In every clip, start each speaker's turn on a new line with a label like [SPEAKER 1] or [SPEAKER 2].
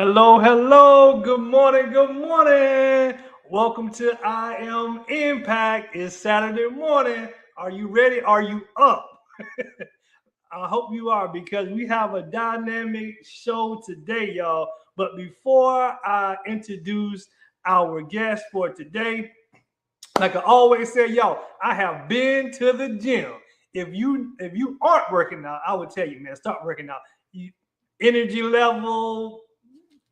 [SPEAKER 1] Hello, hello. Good morning, good morning. Welcome to I Am Impact. It's Saturday morning. Are you ready? Are you up? I hope you are because we have a dynamic show today, y'all. But before I introduce our guest for today, like I always say, y'all, I have been to the gym. If you aren't working out, I would tell you, man, start working out. Energy level,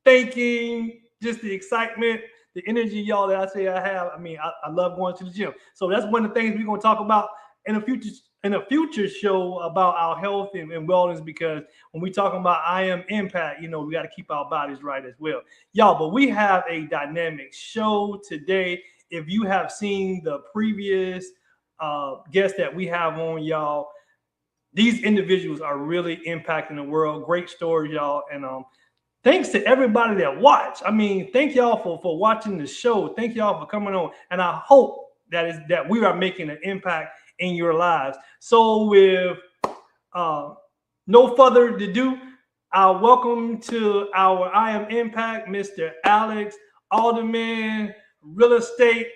[SPEAKER 1] thinking, just the excitement, the energy, y'all, that I say I have. I mean, I love going to the gym. So that's one of the things we're gonna talk about in a future show about our health and wellness because when we talking about I am impact, we got to keep our bodies right as well. Y'all, but we have a dynamic show today. If you have seen the previous guests that we have on, y'all, these individuals are really impacting the world. Great stories, y'all. And thanks to everybody that watched. I mean, thank y'all for watching the show. Thank y'all for coming on. And I hope that we are making an impact in your lives. So with uh, no further ado, welcome to our I Am Impact, Mr. Alex Alderman, real estate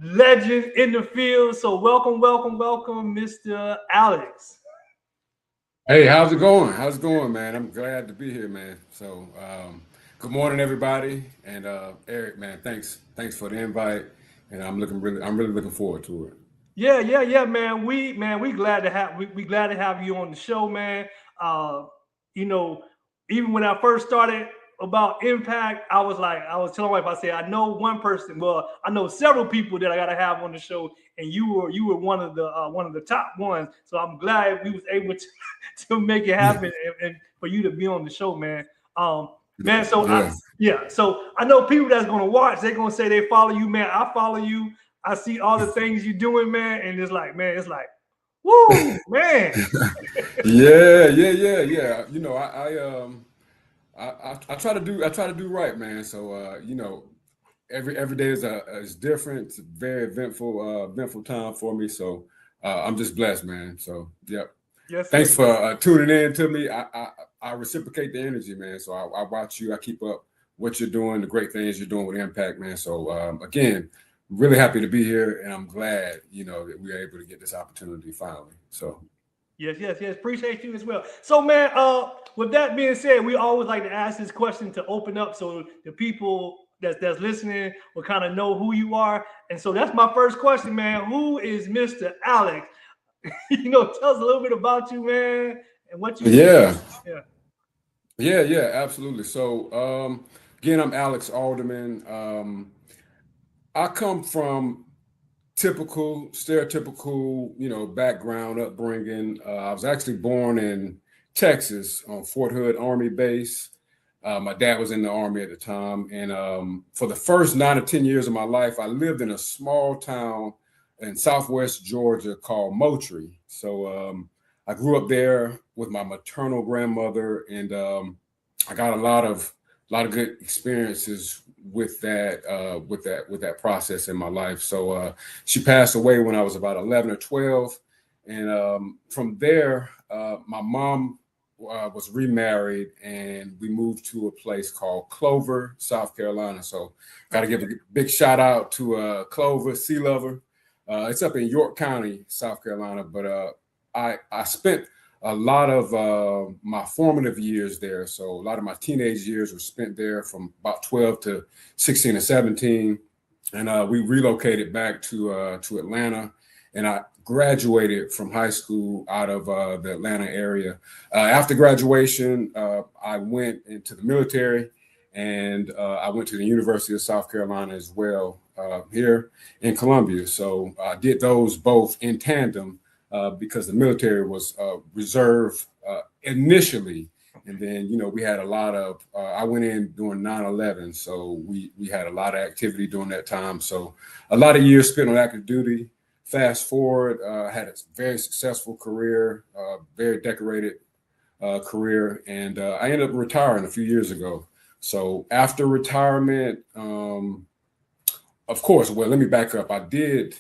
[SPEAKER 1] legend in the field. So welcome, welcome, welcome, Mr. Alex.
[SPEAKER 2] Hey, how's it going? How's it going, man? I'm glad to be here, man. Good morning, everybody. And Eric, man, thanks for the invite. And I'm really looking forward to it.
[SPEAKER 1] Yeah, man. We glad to have we glad to have you on the show, man. Uh, you know, even when I first started about impact, I was telling my wife, I said, I know one person. Well, I know several people that I got to have on the show, and you were one of the top ones. So I'm glad we was able to to make it happen and for you to be on the show, man. Man,
[SPEAKER 2] Yeah.
[SPEAKER 1] so I know people that's gonna watch, they're gonna say they follow you, man. I follow you. I see all the things you're doing, man, and it's like, man, it's like, woo, man.
[SPEAKER 2] Yeah. I try to do right, man. Every day is different. It's a very eventful time for me. I'm just blessed, man. So yep.
[SPEAKER 1] Yes, sir.
[SPEAKER 2] Thanks for tuning in to me. I reciprocate the energy, man. So I watch you. I keep up what you're doing, the great things you're doing with Impact, man. Again, really happy to be here, and I'm glad that we are able to get this opportunity finally. So
[SPEAKER 1] Yes. Appreciate you as well. So, man, with that being said, we always like to ask this question to open up so the people that's listening will kind of know who you are. And so that's my first question, man. Who is Mr. Alex? Tell us a little bit about you, man, and what you do.
[SPEAKER 2] yeah,
[SPEAKER 1] Yeah.
[SPEAKER 2] absolutely. Again, I'm Alex Alderman. I come from stereotypical, background, upbringing. I was actually born in Texas on Fort Hood Army Base. My dad was in the Army at the time. And for the first 9 or 10 years of my life, I lived in a small town in Southwest Georgia called Moultrie. I grew up there with my maternal grandmother, and I got a lot of good experiences with that process in my life. She passed away when I was about 11 or 12, and from there, my mom was remarried, and we moved to a place called Clover, South Carolina. So, got to give a big shout out to Clover, Sea Lover. It's up in York County, South Carolina, but I spent a lot of my formative years there. So a lot of my teenage years were spent there from about 12 to 16 or 17. And we relocated back to Atlanta. And I graduated from high school out of the Atlanta area. After graduation, I went into the military, and I went to the University of South Carolina as well here in Columbia. So I did those both in tandem because the military was reserve initially. And then, we had a lot of, I went in during 9/11. So we had a lot of activity during that time. So a lot of years spent on active duty. Fast forward, had a very successful career, very decorated career. And I ended up retiring a few years ago. So after retirement, of course, well, let me back up. I did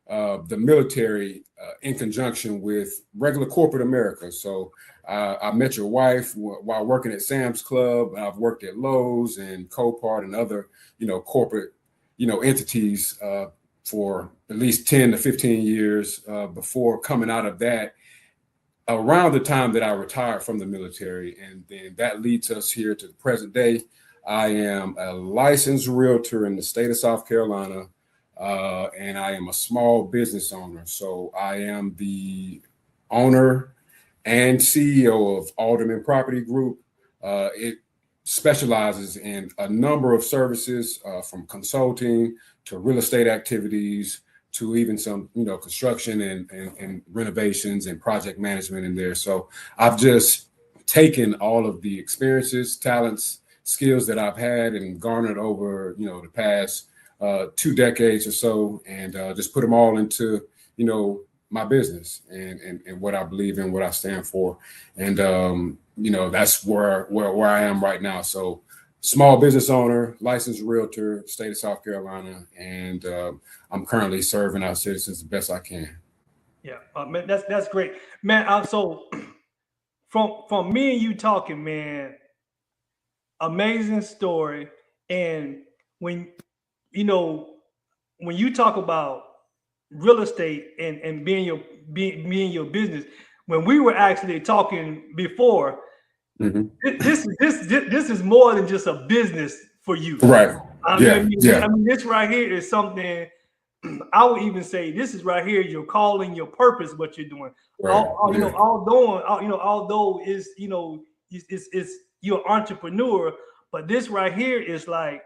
[SPEAKER 2] the military in conjunction with regular corporate America. So I met your wife while working at Sam's Club. I've worked at Lowe's and Copart and other, corporate, entities for at least 10 to 15 years before coming out of that around the time that I retired from the military. And then that leads us here to the present day. I am a licensed realtor in the state of South Carolina, and I am a small business owner. So I am the owner and CEO of Alderman Property Group. It specializes in a number of services from consulting to real estate activities to even some, construction and renovations and project management in there. So I've just taken all of the experiences, talents, skills that I've had and garnered over, the past 2 decades or so, and just put them all into, my business and what I believe in, what I stand for. And, that's where I am right now. So small business owner, licensed realtor, state of South Carolina, and I'm currently serving our citizens the best I can.
[SPEAKER 1] Yeah, man, that's great, man. So from me and you talking, man, amazing story. And when you know when you talk about real estate and being your business, when we were actually talking before,
[SPEAKER 2] Mm-hmm.
[SPEAKER 1] this is more than just a business for you.
[SPEAKER 2] Right.
[SPEAKER 1] I
[SPEAKER 2] Yeah.
[SPEAKER 1] mean,
[SPEAKER 2] Yeah.
[SPEAKER 1] this right here is something. I would even say this is right here your calling, your purpose, what you're doing.
[SPEAKER 2] Right. Yeah.
[SPEAKER 1] Although is it's you're an entrepreneur, but this right here is like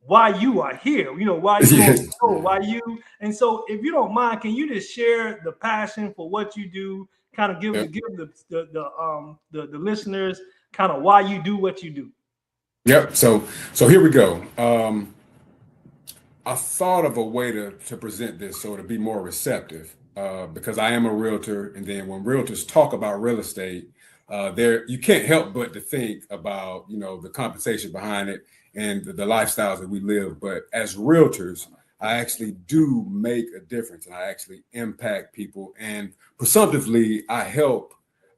[SPEAKER 1] why you are here. Why you on the show, why you. And so, if you don't mind, can you just share the passion for what you do? Kind of give
[SPEAKER 2] Yep.
[SPEAKER 1] the listeners kind of why you do what you do.
[SPEAKER 2] Yep. So here we go. I thought of a way to present this so to be more receptive, because I am a realtor, and then when realtors talk about real estate, there you can't help but to think about the compensation behind it and the lifestyles that we live. But as realtors, I actually do make a difference, and I actually impact people, and presumptively, I help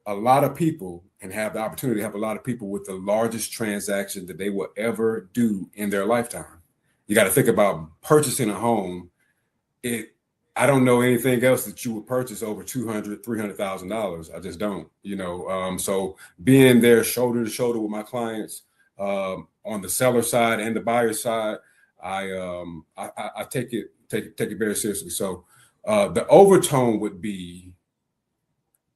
[SPEAKER 2] a lot of people and have the opportunity to help a lot of people with the largest transaction that they will ever do in their lifetime. You got to think about purchasing a home. It, I don't know anything else that you would purchase over $200,000, $300,000. I just don't, so being there shoulder to shoulder with my clients, on the seller side and the buyer side, I take it very seriously. So the overtone would be,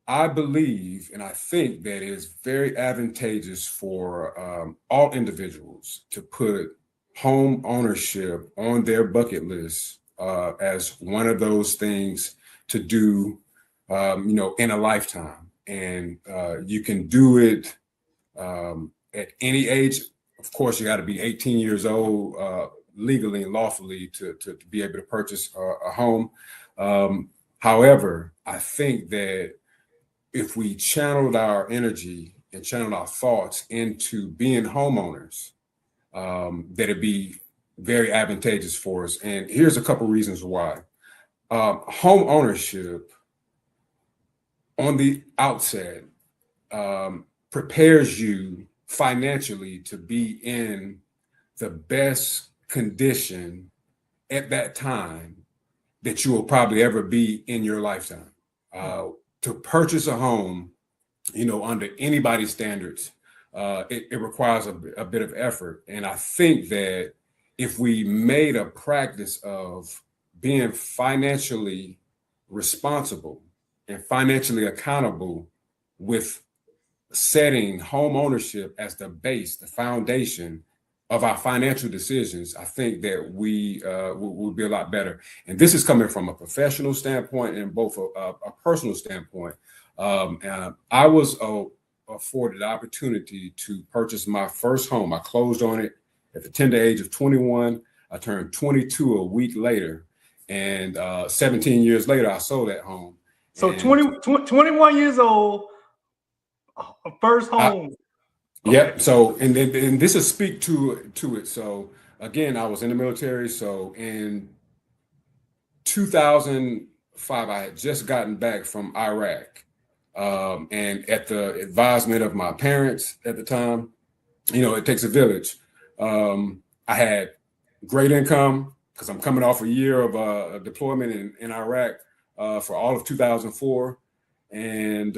[SPEAKER 2] I believe and I think that it is very advantageous for all individuals to put home ownership on their bucket list as one of those things to do, in a lifetime. And you can do it at any age. Of course, you got to be 18 years old legally and lawfully to be able to purchase a home. However, I think that if we channeled our energy and channeled our thoughts into being homeowners, that it'd be very advantageous for us. And here's a couple reasons why. Home ownership on the outset prepares you financially to be in the best condition at that time that you will probably ever be in your lifetime. To purchase a home, under anybody's standards, it requires a bit of effort. And I think that if we made a practice of being financially responsible and financially accountable with setting home ownership as the base, the foundation of our financial decisions, I think that we will be a lot better. And this is coming from a professional standpoint and both a personal standpoint. I was afforded the opportunity to purchase my first home. I closed on it at the tender age of 21. I turned 22 a week later, and 17 years later, I sold that home.
[SPEAKER 1] So 21 years old, first home.
[SPEAKER 2] Yep. So, and this will speak to it. So again, I was in the military. So in 2005, I had just gotten back from Iraq. And at the advisement of my parents at the time, it takes a village. I had great income because I'm coming off a year of a deployment in Iraq for all of 2004. And,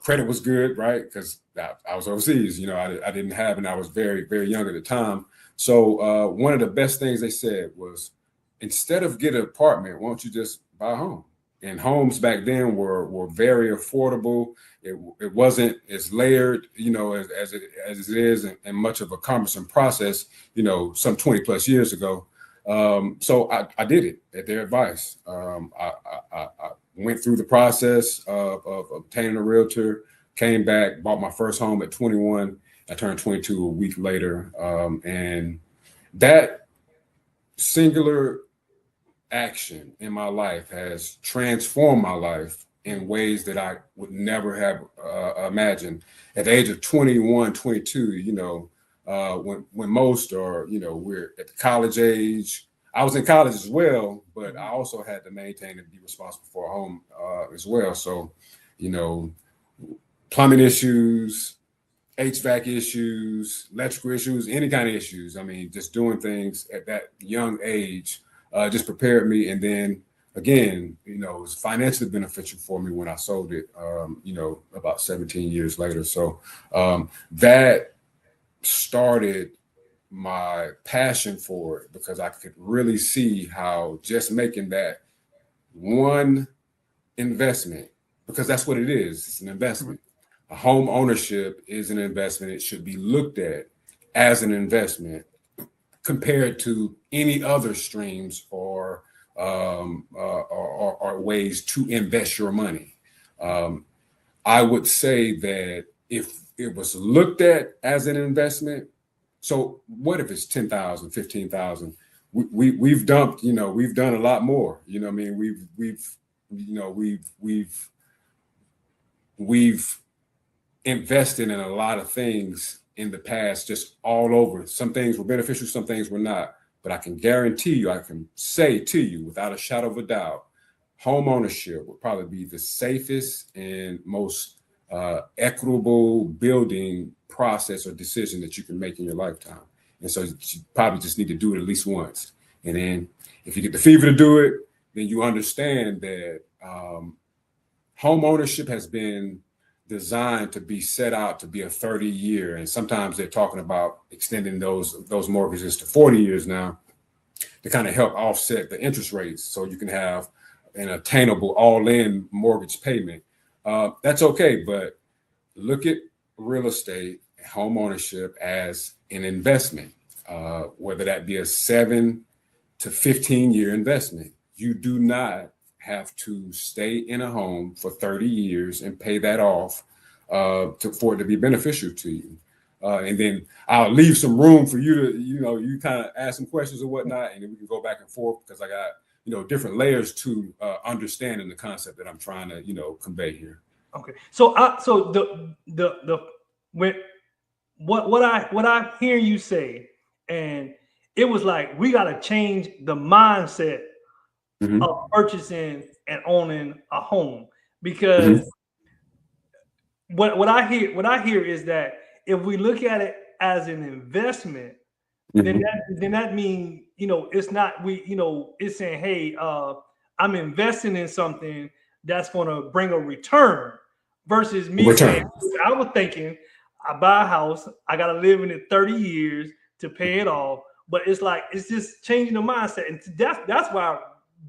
[SPEAKER 2] credit was good, right? Because I was overseas, I didn't have, and I was very, very young at the time. So one of the best things they said was, instead of get an apartment, why don't you just buy a home? And homes back then were very affordable. It wasn't as layered, as it is, and much of a cumbersome process, some 20 plus years ago. So I did it at their advice. I went through the process of obtaining a realtor, came back, bought my first home at 21. I turned 22 a week later. And that singular action in my life has transformed my life in ways that I would never have imagined. At the age of 21, 22, when most are, we're at the college age. I was in college as well, but I also had to maintain and be responsible for a home as well. So, plumbing issues, HVAC issues, electrical issues, any kind of issues. I mean, just doing things at that young age just prepared me. And then again, it was financially beneficial for me when I sold it, about 17 years later. So that started my passion for it, because I could really see how just making that one investment, because that's what it is. It's an investment. A home ownership is an investment. It should be looked at as an investment compared to any other streams or ways to invest your money. I would say that if it was looked at as an investment, so what if it's 10,000, 15,000? We've dumped, we've done a lot more. I mean, we've invested in a lot of things in the past, just all over. Some things were beneficial, some things were not. But I can guarantee you, I can say to you without a shadow of a doubt, home ownership would probably be the safest and most equitable building process or decision that you can make in your lifetime. And so you probably just need to do it at least once. And then if you get the fever to do it, then you understand that home ownership has been designed to be set out to be a 30-year, and sometimes they're talking about extending those mortgages to 40 years now to kind of help offset the interest rates, so you can have an attainable all-in mortgage payment. That's okay, but look at real estate, home ownership as an investment, whether that be a 7 to 15-year investment. You do not have to stay in a home for 30 years and pay that off for it to be beneficial to you. And then I'll leave some room for you to, you kind of ask some questions or whatnot, and then we can go back and forth, because I got, different layers to understanding the concept that I'm trying to, convey here.
[SPEAKER 1] Okay. So what I hear you say, and it was like, we got to change the mindset of purchasing and owning a home, because what I hear is that if we look at it as an investment, then that means, it's not, it's saying, hey, I'm investing in something that's going to bring a return, versus me saying, I was thinking, I buy a house, I got to live in it 30 years to pay it off. But it's like, it's just changing the mindset. And that's why I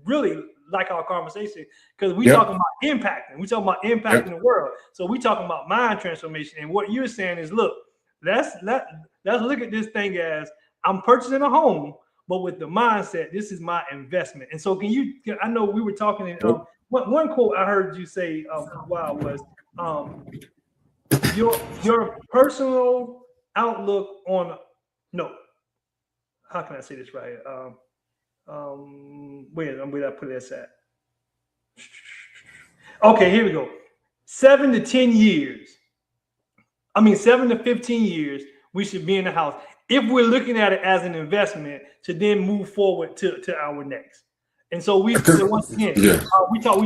[SPEAKER 1] really like our conversation, because we talking about impacting. We talking about impacting the world. So we talking about mind transformation. And what you're saying is, look, let's look at this thing as, I'm purchasing a home, but with the mindset, this is my investment. And so I know we were talking in one quote I heard you say a while was your personal outlook on, no, how can I say this right here? Where I put this at? Okay, here we go. 7 to 10 years. 7 to 15 years, we should be in the house, if we're looking at it as an investment to then move forward to our next. And so once again,
[SPEAKER 2] Yeah.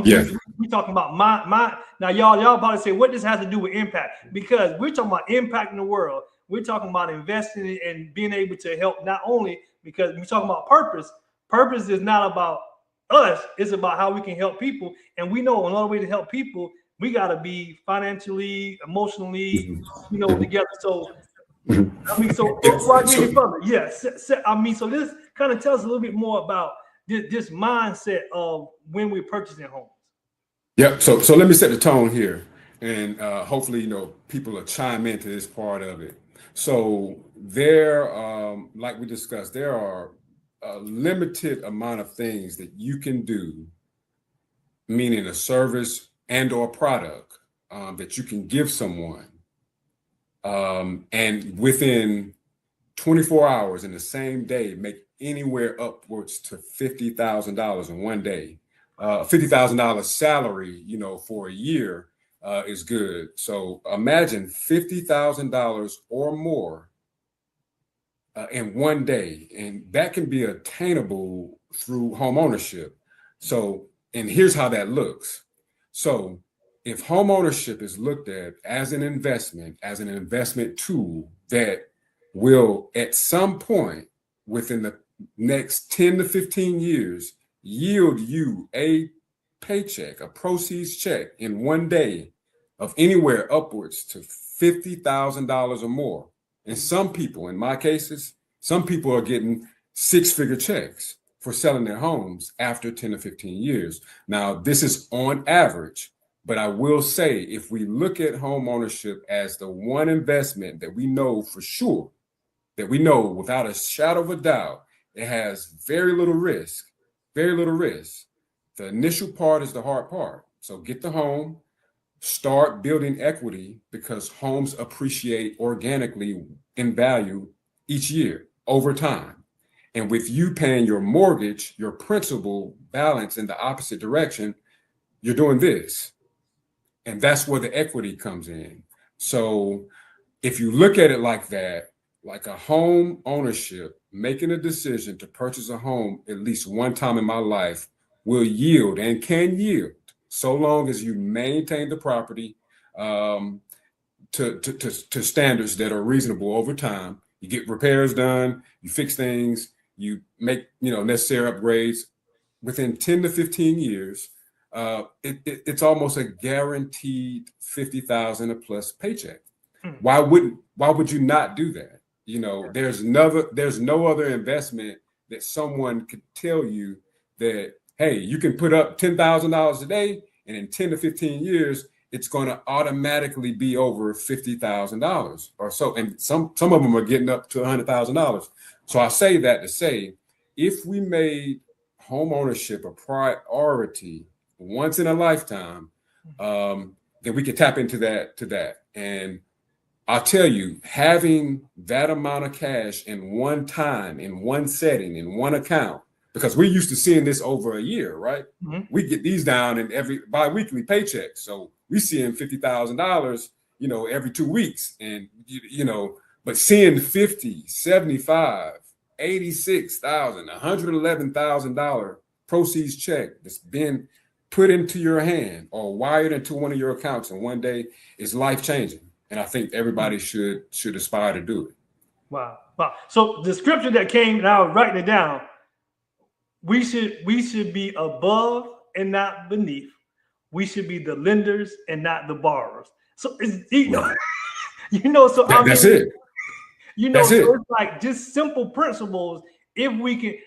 [SPEAKER 2] Yeah.
[SPEAKER 1] we talking about my now y'all about to say what this has to do with impact, because we're talking about impacting the world. We're talking about investing and being able to help, not only because we're talking about purpose. Purpose is not about us, it's about how we can help people. And we know another way to help people, we got to be financially, emotionally, together. So I mean, so before I get any further, yes, I mean, so this kind of tells us a little bit more about this mindset of when we're purchasing homes.
[SPEAKER 2] Yeah. So let me set the tone here, and hopefully, people will chime into this part of it. So there, like we discussed, there are a limited amount of things that you can do, meaning a service and or product that you can give someone, and within 24 hours in the same day, make anywhere upwards to $50,000 in one day. $50,000 salary, for a year is good. So imagine $50,000 or more in one day, and that can be attainable through home ownership. So, and here's how that looks. So, if home ownership is looked at as an investment tool that will at some point within the next 10 to 15 years yield you a paycheck, a proceeds check in one day of anywhere upwards to $50,000 or more. And some people, in my cases, some people are getting six-figure checks for selling their homes after 10 to 15 years. Now, this is on average, but I will say if we look at home ownership as the one investment that we know for sure, that we know without a shadow of a doubt, it has very little risk, very little risk. The initial part is the hard part. So get the home, start building equity, because homes appreciate organically in value each year over time. And with you paying your mortgage, your principal balance in the opposite direction, you're doing this. And that's where the equity comes in. So if you look at it like that, like a home ownership, making a decision to purchase a home at least one time in my life will yield and can yield, so long as you maintain the property to standards that are reasonable over time. You get repairs done, you fix things, you make necessary upgrades. Within 10 to 15 years, it's almost a guaranteed 50,000 a plus paycheck. Why would you not do that? There's no other investment that someone could tell you that, hey, you can put up $10,000 a day, and in 10 to 15 years, it's going to automatically be over $50,000 or so. And some of them are getting up to $100,000. So I say that to say, if we made home ownership a priority once in a lifetime, then we could tap into that. And I'll tell you, having that amount of cash in one time, in one setting, in one account, because we're used to seeing this over a year, right? Mm-hmm. We get these down in every biweekly paycheck. So we seeing $50,000, every 2 weeks. And, but seeing 50, 75, 86,000, $111,000 proceeds check that's been put into your hand or wired into one of your accounts in one day is life-changing. And I think everybody should aspire to do it.
[SPEAKER 1] Wow. So the scripture that came, and I was writing it down, we should be above and not beneath. We should be the lenders and not the borrowers. So it's, so
[SPEAKER 2] that's it.
[SPEAKER 1] So it's like just simple principles. If we can,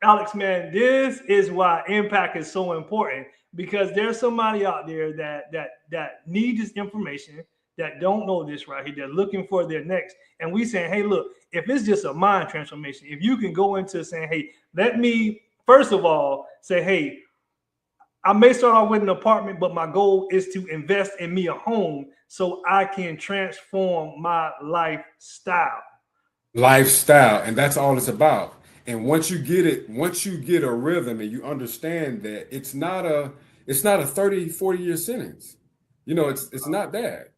[SPEAKER 1] Alex, man, this is why impact is so important, because there's somebody out there that needs this information, that don't know this right here. They're looking for their next. And we saying, hey, look, if it's just a mind transformation, if you can go into saying, hey, let me, first of all, say, hey, I may start off with an apartment, but my goal is to invest in me a home so I can transform my lifestyle.
[SPEAKER 2] And that's all it's about. And once you get a rhythm and you understand that it's not a 30, 40-year sentence. It's not that.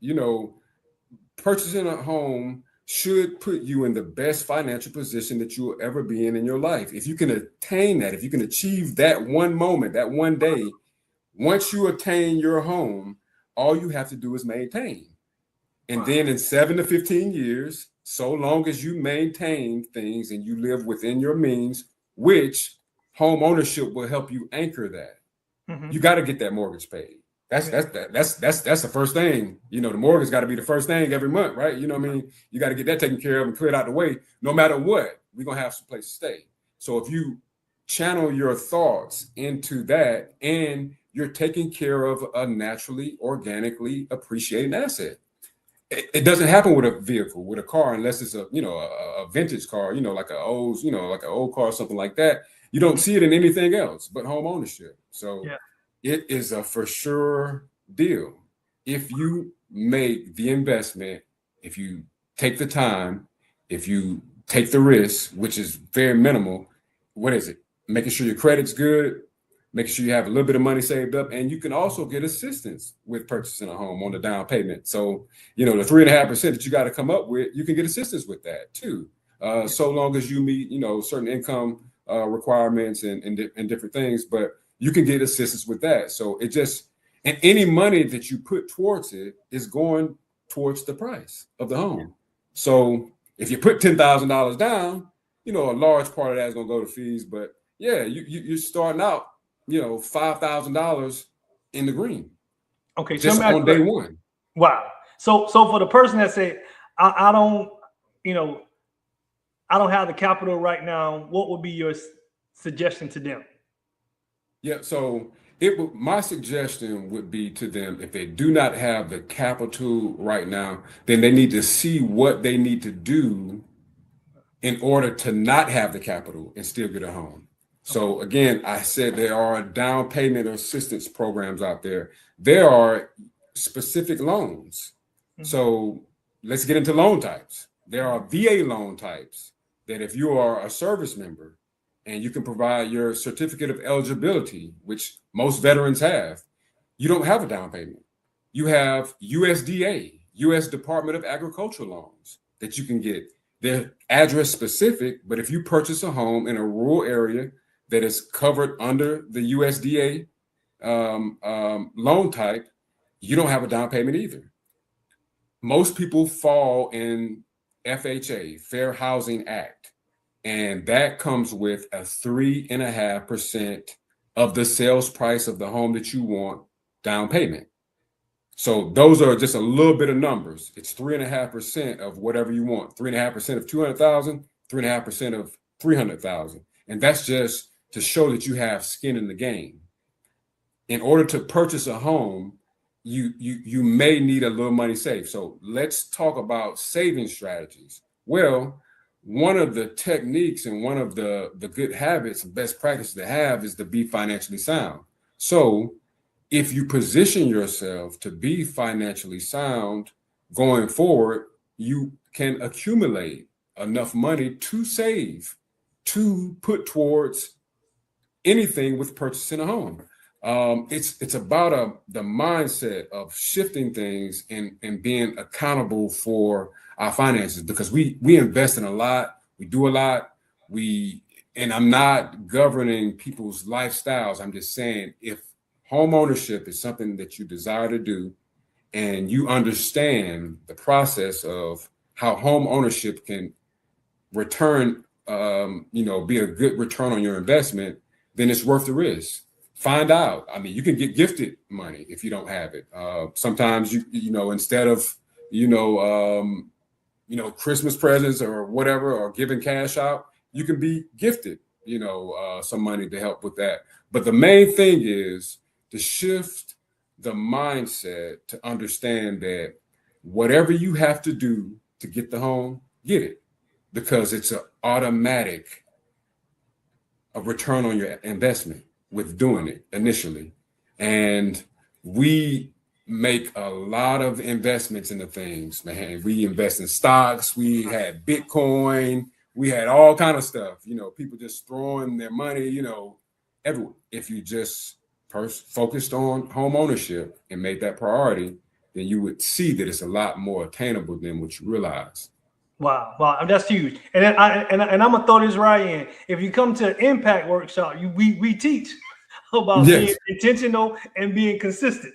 [SPEAKER 2] Purchasing a home should put you in the best financial position that you will ever be in your life. If you can attain that, if you can achieve that one moment, that one day, once you attain your home, all you have to do is maintain. And then in 7 to 15 years, so long as you maintain things and you live within your means, which home ownership will help you anchor that. You got to get that mortgage paid. That's the first thing. You know, the mortgage got to be the first thing every month, right? You know what I mean? You got to get that taken care of and cleared out the way. No matter what, we're gonna have some place to stay. So if you channel your thoughts into that, and you're taking care of a naturally, organically appreciating asset. It doesn't happen with a vehicle, with a car, unless it's a vintage car, like an old car or something like that. You don't see it in anything else but home ownership. So it is a for sure deal. If you make the investment, if you take the time, if you take the risk, which is very minimal, what is it? Making sure your credit's good, making sure you have a little bit of money saved up, and you can also get assistance with purchasing a home on the down payment. So, the 3.5% that you got to come up with, you can get assistance with that too. So long as you meet, certain income requirements and different things, but you can get assistance with that. So and any money that you put towards it is going towards the price of the home. So if you put $10,000 down, a large part of that is going to go to fees, but you're starting out, $5,000 in the green.
[SPEAKER 1] Okay,
[SPEAKER 2] just on day one.
[SPEAKER 1] Wow. So for the person that say, I don't have the capital right now, what would be your suggestion to them?
[SPEAKER 2] Yeah, so my suggestion would be to them, if they do not have the capital right now, then they need to see what they need to do in order to not have the capital and still get a home. So again, I said there are down payment assistance programs out there. There are specific loans. So let's get into loan types. There are VA loan types that if you are a service member and you can provide your certificate of eligibility, which most veterans have, you don't have a down payment. You have USDA, U.S. Department of Agriculture loans that you can get. They're address specific, but if you purchase a home in a rural area that is covered under the USDA loan type, you don't have a down payment either. Most people fall in FHA, Fair Housing Act, and that comes with a 3.5% of the sales price of the home that you want down payment. So those are just a little bit of numbers. It's 3.5% of whatever you want. 3.5% of 200,000, 3.5% of 300,000, and that's just to show that you have skin in the game. In order to purchase a home, you may need a little money saved. So let's talk about saving strategies. Well, one of the techniques and one of the good habits and best practices to have is to be financially sound. So if you position yourself to be financially sound going forward, you can accumulate enough money to save, to put towards anything with purchasing a home. It's about the mindset of shifting things and being accountable for our finances, because we invest in a lot, we do a lot, and I'm not governing people's lifestyles. I'm just saying, if home ownership is something that you desire to do, and you understand the process of how home ownership can return, be a good return on your investment, then it's worth the risk. Find out. I mean, you can get gifted money if you don't have it. Sometimes instead of Christmas presents or whatever, or giving cash out, you can be gifted some money to help with that. But the main thing is to shift the mindset to understand that whatever you have to do to get the home, get it, because it's an automatic return on your investment with doing it initially. And we make a lot of investments into things, man. We invest in stocks. We had Bitcoin. We had all kind of stuff. People just throwing their money, everywhere. If you just focused on home ownership and made that priority, then you would see that it's a lot more attainable than what you realize.
[SPEAKER 1] Wow, wow, that's huge. And then I'm gonna throw this right in. If you come to an impact workshop, we teach about being
[SPEAKER 2] Yes.
[SPEAKER 1] intentional and being consistent.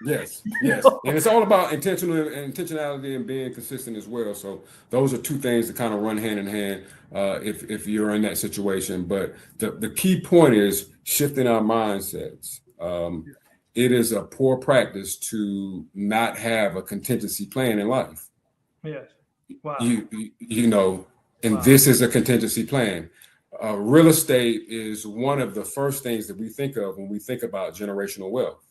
[SPEAKER 2] Yes,
[SPEAKER 1] You
[SPEAKER 2] yes,
[SPEAKER 1] know?
[SPEAKER 2] and it's all about intentionality and being consistent as well. So those are two things that kind of run hand in hand if you're in that situation. But the key point is shifting our mindsets. It is a poor practice to not have a contingency plan in life.
[SPEAKER 1] Yes. Wow.
[SPEAKER 2] You know, and
[SPEAKER 1] Wow.
[SPEAKER 2] this is a contingency plan. Real estate is one of the first things that we think of when we think about generational wealth.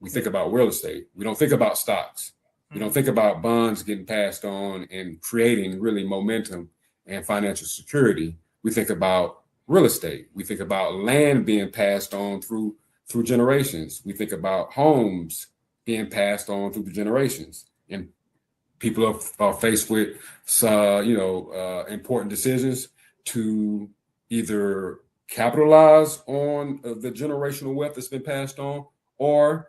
[SPEAKER 2] We think
[SPEAKER 1] Yeah.
[SPEAKER 2] about real estate. We don't think about stocks. We don't
[SPEAKER 1] Mm.
[SPEAKER 2] think about bonds getting passed on and creating really momentum and financial security. We think about real estate. We think about land being passed on through generations. We think about homes being passed on through the generations. And people are faced with important decisions to either capitalize on the generational wealth that's been passed on, or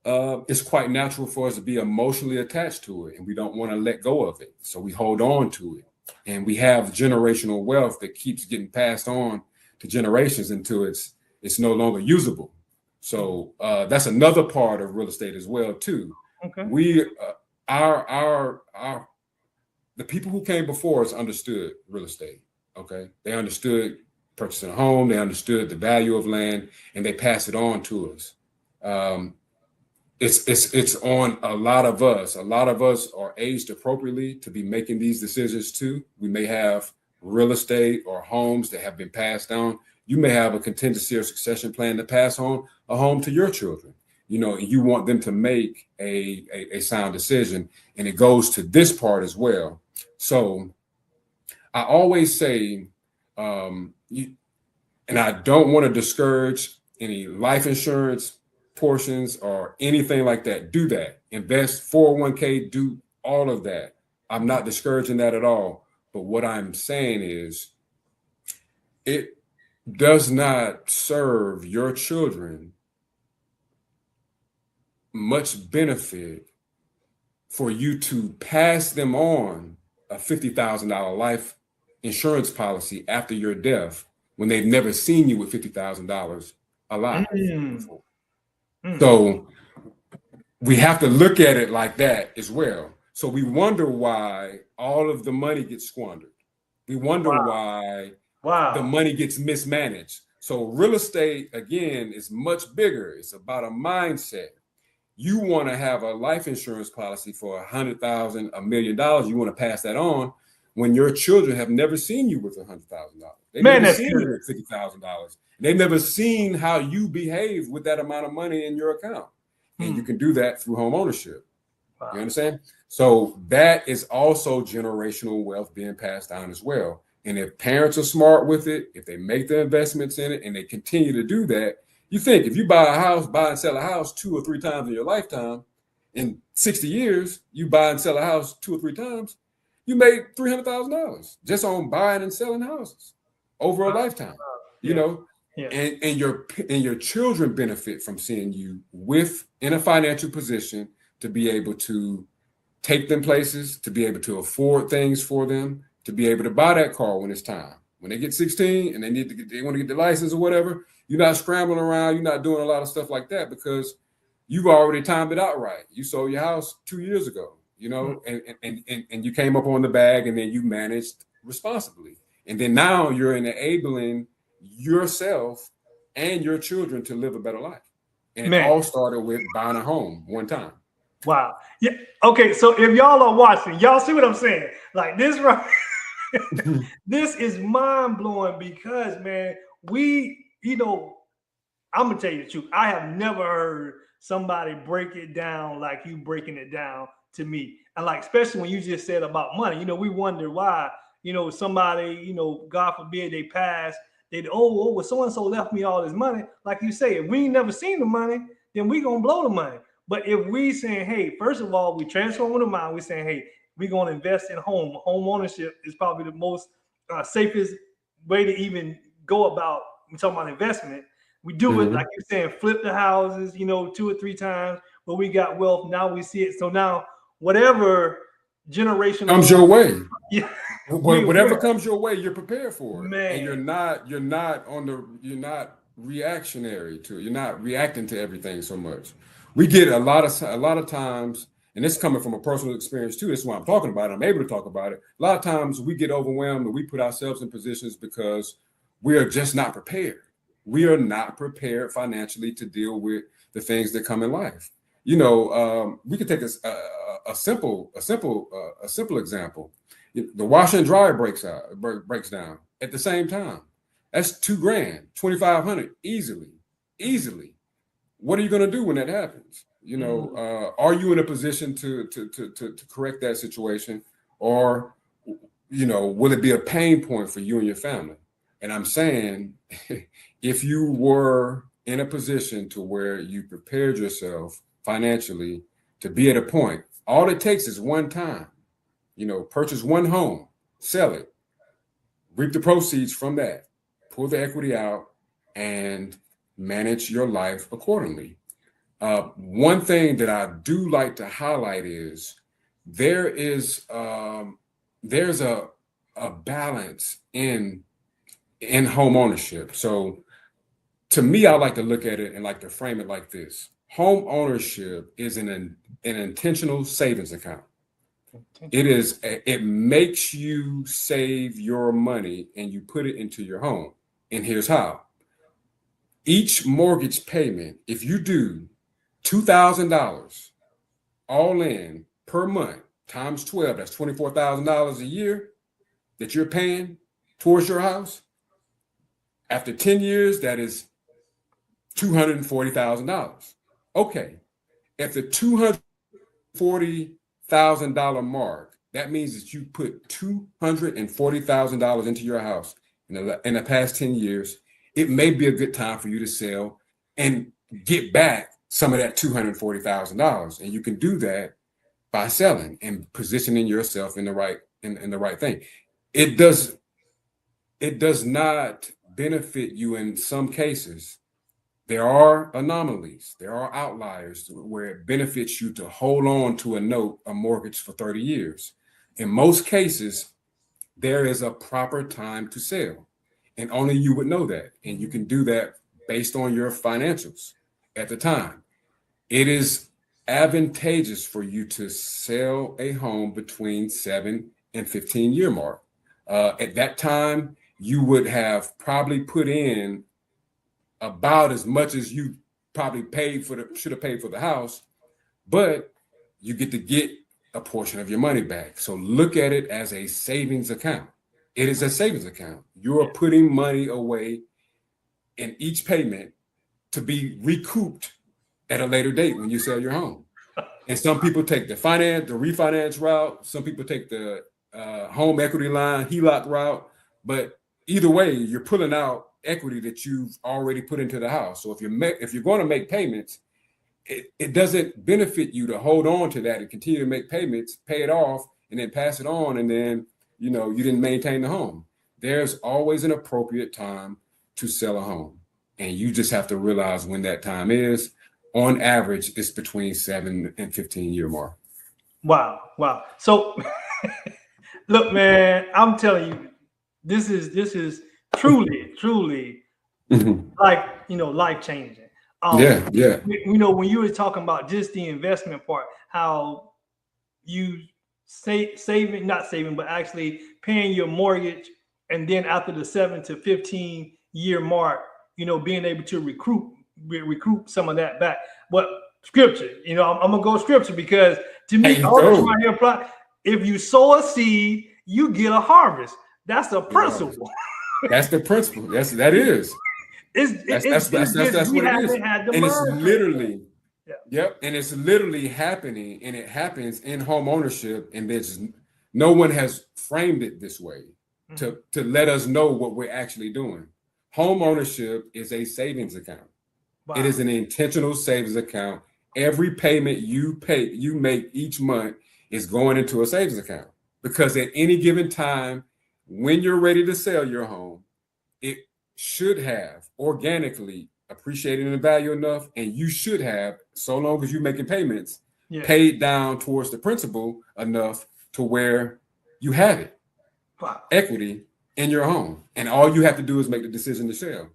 [SPEAKER 2] it's quite natural for us to be emotionally attached to it and we don't want to let go of it, so we hold on to it, and we have generational wealth that keeps getting passed on to generations until it's no longer usable. So that's another part of real estate as well too.
[SPEAKER 1] Okay.
[SPEAKER 2] We our the people who came before us understood real estate. Okay, they understood purchasing a home, they understood the value of land, and they passed it on to us. um, it's on a lot of us. A lot of us are aged appropriately to be making these decisions too. We may have real estate or homes that have been passed down. You may have a contingency or succession plan to pass on a home to your children. You know, and you want them to make a sound decision, and it goes to this part as well. So I always say, and I don't want to discourage any life insurance portions or anything like that. Do that. Invest 401k, do all of that. I'm not discouraging that at all. But what I'm saying is it does not serve your children much benefit for you to pass them on a $50,000 life insurance policy after your death when they've never seen you with $50,000 alive
[SPEAKER 1] Mm.
[SPEAKER 2] before.
[SPEAKER 1] Mm.
[SPEAKER 2] So we have to look at it like that as well. So we wonder why all of the money gets squandered. We wonder
[SPEAKER 1] Wow.
[SPEAKER 2] why the
[SPEAKER 1] Wow.
[SPEAKER 2] money gets mismanaged. So real estate, again, is much bigger. It's about a mindset. You want to have a life insurance policy for $100,000, $1 million. You want to pass that on when your children have never seen you with $100,000. They've
[SPEAKER 1] Man,
[SPEAKER 2] never
[SPEAKER 1] that's
[SPEAKER 2] seen
[SPEAKER 1] good.
[SPEAKER 2] you with $50,000. They've never seen how you behave with that amount of money in your account. And you
[SPEAKER 1] Mm.
[SPEAKER 2] can do that through home ownership. You
[SPEAKER 1] Wow.
[SPEAKER 2] understand? So that is also generational wealth being passed down as well. And if parents are smart with it, if they make the investments in it and they continue to do that, you think if you buy and sell a house 2 or 3 times in your lifetime, in 60 years, you buy and sell a house 2 or 3 times, you made $300,000 just on buying and selling houses over a
[SPEAKER 1] Wow.
[SPEAKER 2] lifetime. You
[SPEAKER 1] Yes.
[SPEAKER 2] know,
[SPEAKER 1] Yes.
[SPEAKER 2] and your children benefit from seeing you with in a financial position to be able to take them places, to be able to afford things for them, to be able to buy that car when it's time. When they get 16 and they want to get the license or whatever, you're not scrambling around, you're not doing a lot of stuff like that because you've already timed it out right. You sold your house 2 years ago,
[SPEAKER 1] Mm.
[SPEAKER 2] and you came up on the bag and then you managed responsibly. And then now you're enabling yourself and your children to live a better life. And it
[SPEAKER 1] Man.
[SPEAKER 2] all started with buying a home one time.
[SPEAKER 1] Wow. Yeah. Okay. So if y'all are watching, y'all see what I'm saying? Like this, right? This is mind blowing because, man, I'm gonna tell you the truth. I have never heard somebody break it down like you breaking it down to me. And like, especially when you just said about money, we wonder why, somebody, God forbid they pass, well, so and so left me all this money. Like you say, if we ain't never seen the money, then we gonna blow the money. But if we saying, hey, first of all, we transform the mind, we saying, hey, we're gonna invest in home. Home ownership is probably the most safest way to even go about. We're talking about investment. We do it like
[SPEAKER 2] Mhm.
[SPEAKER 1] you're saying, flip the houses, 2 or 3 times, but we got wealth. Now we see it. So now, whatever generational
[SPEAKER 2] comes your way.
[SPEAKER 1] Yeah,
[SPEAKER 2] Whatever comes your way, you're prepared for it,
[SPEAKER 1] man.
[SPEAKER 2] and you're not reactionary to it. You're not reacting to everything so much. We get a lot of times, and this is coming from a personal experience too. This is why I'm talking about it. I'm able to talk about it. A lot of times we get overwhelmed and we put ourselves in positions because we are just not prepared. We are not prepared financially to deal with the things that come in life. You know, we could take a simple example. The washer and dryer breaks down at the same time. That's $2,000, 2,500 easily. What are you going to do when that happens? You know, are you in a position to correct that situation, or will it be a pain point for you and your family? And I'm saying, if you were in a position to where you prepared yourself financially to be at a point, all it takes is one time. Purchase one home, sell it, reap the proceeds from that, pull the equity out, and manage your life accordingly. One thing that I do like to highlight is there's a balance in home ownership. So to me, I like to look at it and like to frame it like this: home ownership is an intentional savings account. It makes you save your money and you put it into your home. And here's how. Each mortgage payment, if you do $2,000 all in per month times 12, that's $24,000 a year that you're paying towards your house. After 10 years, that is $240,000. Okay. At the $240,000 mark, that means that you put $240,000 into your house in the past 10 years. It may be a good time for you to sell and get back some of that $240,000. And you can do that by selling and positioning yourself in the right thing. It does not benefit you in some cases. There are anomalies. There are outliers where it benefits you to hold on to a mortgage for 30 years. In most cases, there is a proper time to sell, and only you would know that. And you can do that based on your financials at the time. It is advantageous for you to sell a home between 7 and 15 year mark. At that time, you would have probably put in about as much as you probably should have paid for the house, but you get a portion of your money back. So look at it as a savings account. It is a savings account. You're putting money away in each payment to be recouped at a later date when you sell your home. And some people take the refinance route. Some people take the home equity line, HELOC route. But either way, you're pulling out equity that you've already put into the house. So if you're going to make payments, it doesn't benefit you to hold on to that and continue to make payments, pay it off, and then pass it on, and then you didn't maintain the home. There's always an appropriate time to sell a home, and you just have to realize when that time is. On average, it's between 7 and 15 year mark.
[SPEAKER 1] Wow. So look, man, I'm telling you, this is truly like life changing.
[SPEAKER 2] Yeah.
[SPEAKER 1] When you were talking about just the investment part, how you not saving, but actually paying your mortgage, and then after the 7 to 15 year mark, being able to recruit some of that back. But scripture, I'm gonna go scripture, because to me, all this right here apply. If you sow a seed, you get a harvest. That's the principle.
[SPEAKER 2] That's the principle. That is. That's what it is. And it's literally, yep. And it's literally happening, and it happens in home ownership. And no one has framed it this way to let us know what we're actually doing. Home ownership is a savings account. Wow. It is an intentional savings account. Every payment you make each month is going into a savings account, because at any given time, when you're ready to sell your home, it should have organically appreciated in value enough, and you should have, so long as you're making payments, paid down towards the principal enough to where you have it,
[SPEAKER 1] Wow.
[SPEAKER 2] equity in your home. And all you have to do is make the decision to sell.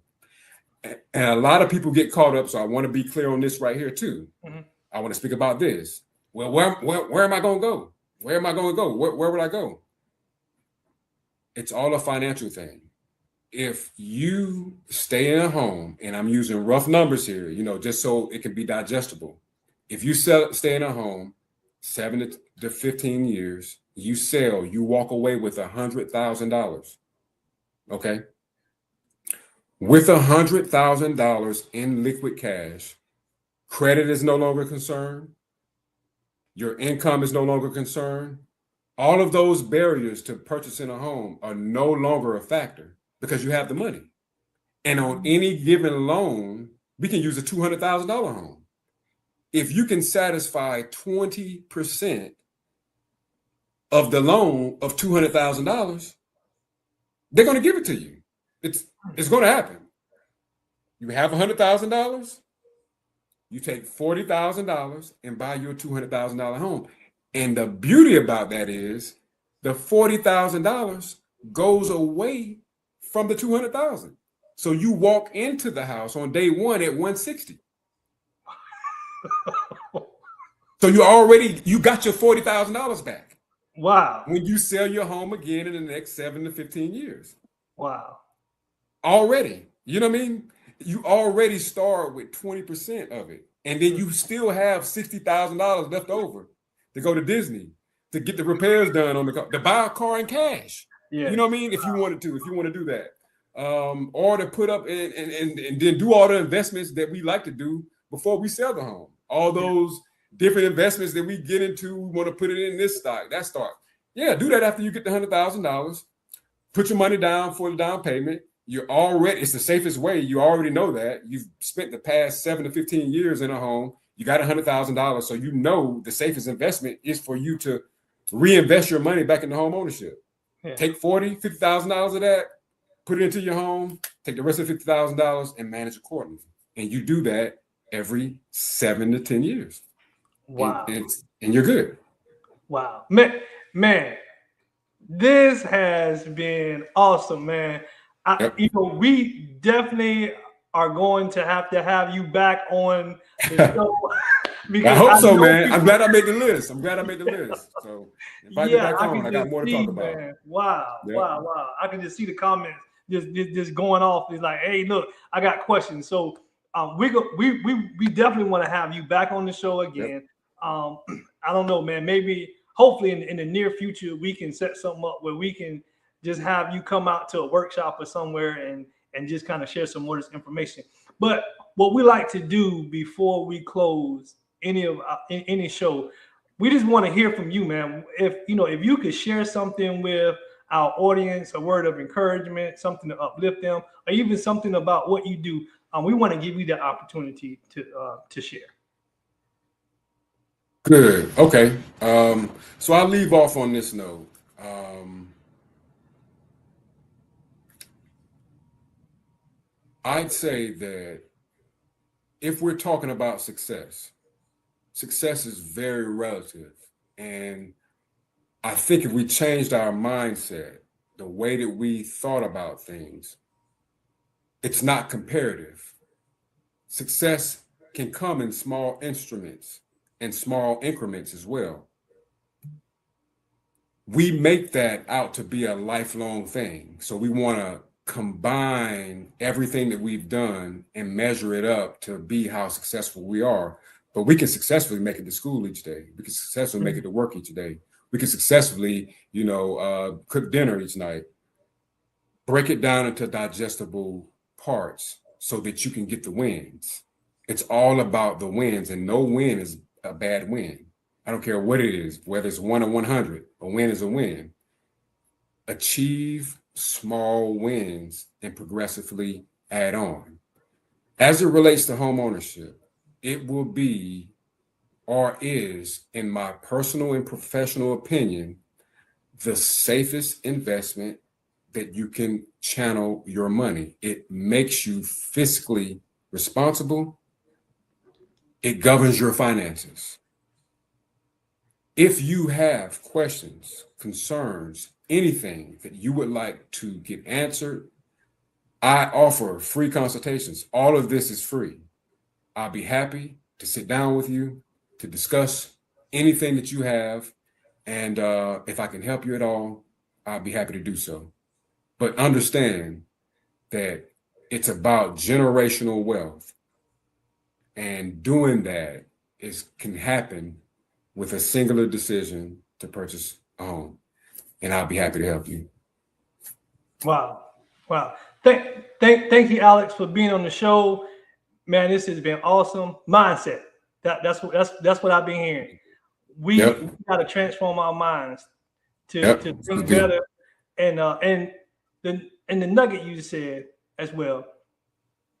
[SPEAKER 2] And a lot of people get caught up. So I want to be clear on this right here too.
[SPEAKER 1] Mm-hmm.
[SPEAKER 2] I want to speak about this. Well, where am I going to go? Where am I going to go? Where would I go? It's all a financial thing. If you stay in a home, and I'm using rough numbers here, just so it can be digestible. If you stay in a home 7 to 15 years, you sell, you walk away with $100,000. Okay. With $100,000 in liquid cash, credit is no longer concerned. Your income is no longer concerned. All of those barriers to purchasing a home are no longer a factor because you have the money. And on any given loan, we can use a $200,000 home. If you can satisfy 20% of the loan of $200,000, they're going to give it to you. It's going to happen. You have $100,000, you take $40,000 and buy your $200,000 home. And the beauty about that is the $40,000 goes away from the $200,000. So you walk into the house on day one at $160,000. So you got your $40,000 back.
[SPEAKER 1] Wow.
[SPEAKER 2] When you sell your home again in the next 7 to 15 years.
[SPEAKER 1] Wow.
[SPEAKER 2] Already. You know what I mean? You already start with 20% of it. And then you still have $60,000 left over to go to Disney, to get the repairs done on the car, to buy a car in cash.
[SPEAKER 1] Yeah.
[SPEAKER 2] You know what I mean? If you want to do that. Or to put up and then do all the investments that we like to do before we sell the home. All those different investments that we get into, we want to put it in this stock, that stock. Yeah, do that after you get the $100,000. Put your money down for the down payment. It's the safest way. You already know that. You've spent the past 7 to 15 years in a home. You got $100,000. So you know the safest investment is for you to reinvest your money back into home ownership. Yeah. Take $40,000, $50,000 of that, put it into your home, take the rest of $50,000 and manage accordingly. And you do that every 7 to 10 years.
[SPEAKER 1] Wow.
[SPEAKER 2] And you're good.
[SPEAKER 1] Wow. Man, this has been awesome, man.
[SPEAKER 2] Yep.
[SPEAKER 1] We definitely are going to have you back on the show.
[SPEAKER 2] I hope so, man. I'm glad I made the list. So invite me back on. I got more to talk about.
[SPEAKER 1] Man. Wow. Yep. Wow. I can just see the comments just going off. It's like, hey, look, I got questions. So we definitely want to have you back on the show again. Yep. I don't know, man. Maybe, hopefully, in the near future, we can set something up where we can just have you come out to a workshop or somewhere and just kind of share some more of this information. But what we like to do before we close any show, we just want to hear from you, man. If you could share something with our audience, a word of encouragement, something to uplift them, or even something about what you do, we want to give you the opportunity to share.
[SPEAKER 2] Good. Okay. So I'll leave off on this note. I'd say that if we're talking about success is very relative. And I think if we changed our mindset, the way that we thought about things, it's not comparative. Success can come in small instruments and small increments as well. We make that out to be a lifelong thing. So we want to combine everything that we've done and measure it up to be how successful we are. But we can successfully make it to school each day. We can successfully make it to work each day. We can successfully, cook dinner each night. Break it down into digestible parts so that you can get the wins. It's all about the wins, and no win is a bad win. I don't care what it is, whether it's 1 or 100, a win is a win. Achieve small wins and progressively add on. As it relates to home ownership, it will be, or is, in my personal and professional opinion, the safest investment that you can channel your money. It makes you fiscally responsible. It governs your finances. If you have questions, concerns, anything that you would like to get answered, I offer free consultations. All of this is free. I'll be happy to sit down with you to discuss anything that you have. And if I can help you at all, I'll be happy to do so. But understand that it's about generational wealth. And doing that can happen with a singular decision to purchase a home. And I'll be happy to help you.
[SPEAKER 1] Wow. Wow. Thank you, Alex, for being on the show. Man, this has been awesome. Mindset. That's what I've been hearing. We got to transform our minds to think better. And the nugget you said as well,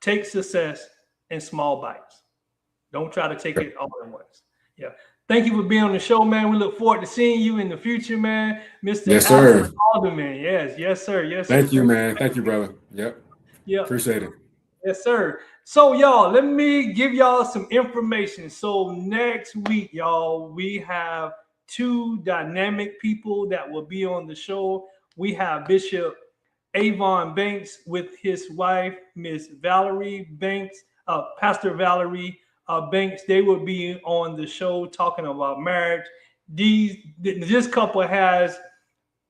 [SPEAKER 1] take success in small bites. Don't try to take it all at once. Yeah. Thank you for being on the show, man. We look forward to seeing you in the future, man. Mr. Alderman. Yes, sir. Yes, sir.
[SPEAKER 2] Thank you, man. Thank you, brother. Yep. Appreciate it.
[SPEAKER 1] Yes, sir. So, y'all, let me give y'all some information. So next week, y'all, we have 2 dynamic people that will be on the show. We have Bishop Avon Banks with his wife, Miss Valerie Banks, Pastor Valerie Banks. They will be on the show talking about marriage. This couple has,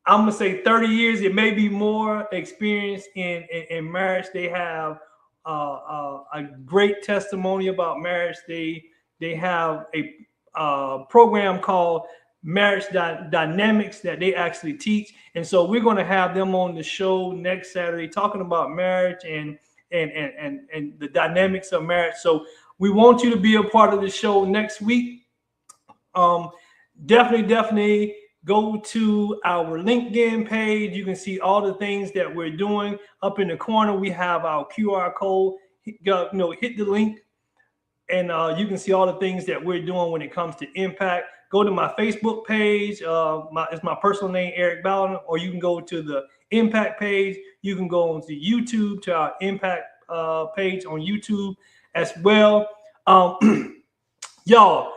[SPEAKER 1] I'm gonna say, 30 years. It may be more experience in marriage. They have a great testimony about marriage. They have a program called Marriage Dynamics that they actually teach, and so we're going to have them on the show next Saturday talking about marriage and the dynamics of marriage. So we want you to be a part of the show next week. Definitely go to our LinkedIn page. You can see all the things that we're doing. Up in the corner, we have our QR code. Hit the link, and you can see all the things that we're doing when it comes to impact. Go to my Facebook page. It's my personal name, Eric Bowden, or you can go to the Impact page. You can go onto YouTube to our Impact page on YouTube as well. Y'all,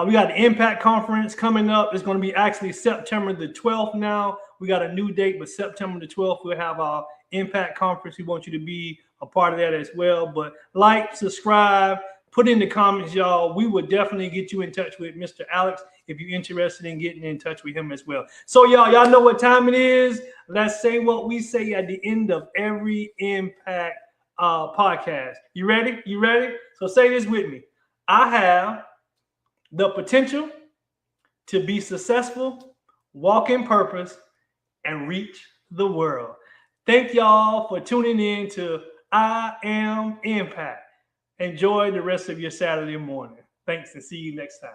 [SPEAKER 1] we got the Impact Conference coming up. It's going to be actually September the 12th now. We got a new date, but September the 12th, we'll have our Impact Conference. We want you to be a part of that as well. But like, subscribe, put in the comments, y'all. We will definitely get you in touch with Mr. Alex if you're interested in getting in touch with him as well. So, y'all know what time it is. Let's say what we say at the end of every Impact podcast. You ready? You ready? So say this with me. I have the potential to be successful, walk in purpose, and reach the world. Thank y'all for tuning in to I Am Impact. Enjoy the rest of your Saturday morning. Thanks, and see you next time.